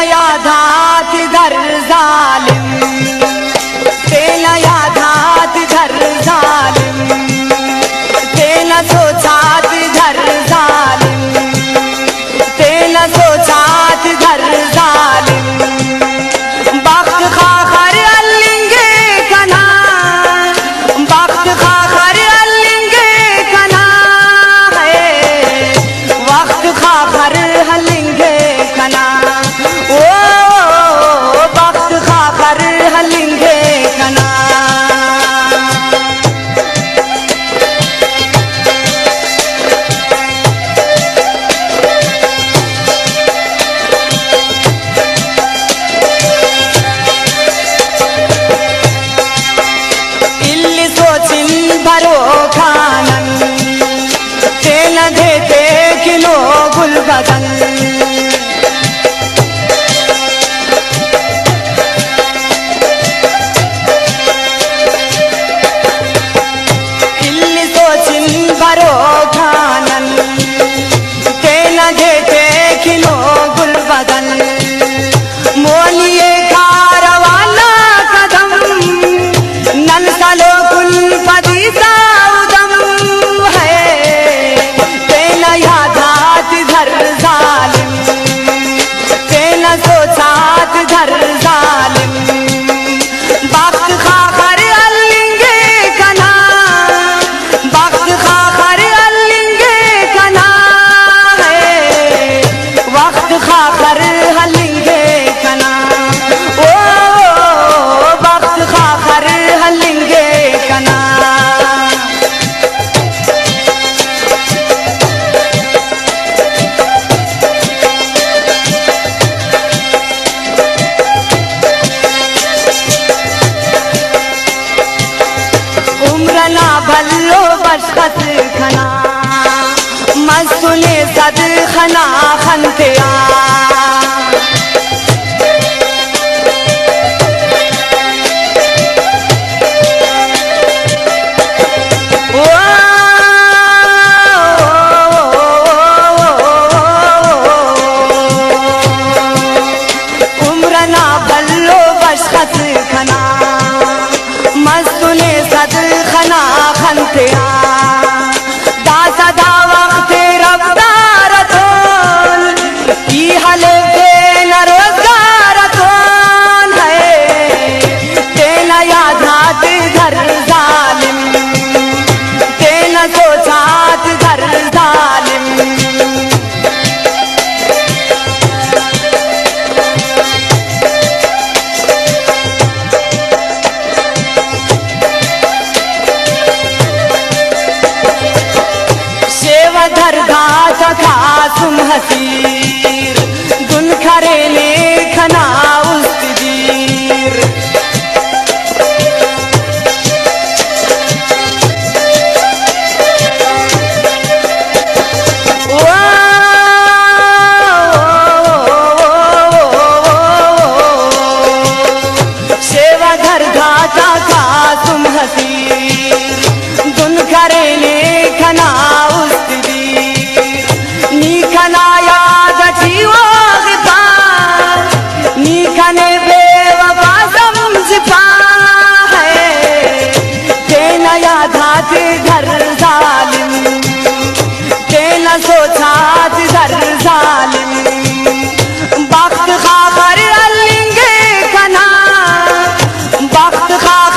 यादात धर जालिम, तेना यादात धर जालिम, तेना सोचात धर जालिम, तेना सोचात धर जालिम। वक्त खाखर अलिंगे कना, वक्त खाखर अलिंगे कना है, वक्त खाखर हलिंगे कना, ओ वक्त खाखर हलिंगे कना। इल्ली सोचिन भरो खानन, तेना देते किलो गुल बदन, भरो खानन, तेना देते किलो गुल बदन। मोलिए कारवाना कदम, नल सलो कुल पदीसा उदम है, तेना यादात धर जालिम, तेना सोचात धर जालिम। वक्त खाखर अलिंगे कना, वक्त खाखर अलिंगे कना है, वक्त खाखर हलिंगे कना, ओ वक्त खाखर हलिंगे कना। उम्र ना भल्लो बशकत खना, मस्तुने सद खना खनतिया, उम्र ना भल्लो बशकत खना, मस्तुने सद खना खनतिया। दासा दा वक्त रफ्तार तोल, की हले तेना रोजगार तोल है, तेना यादात धर जालिम, तेना सोचात धर जालिम। धर घाट खासुम हसीर, दुन खरे ने खना उस्तीर, सेवा धर घाट खासुम हसीर, दुन खरे ने खना निखना याद जीवा गितार, निखने बेवफा समझता है, तेना यादात धर जालिम, तेना सोचात धर जालिम। वक्त खाखर अलिंगे कना, वक्त खाखर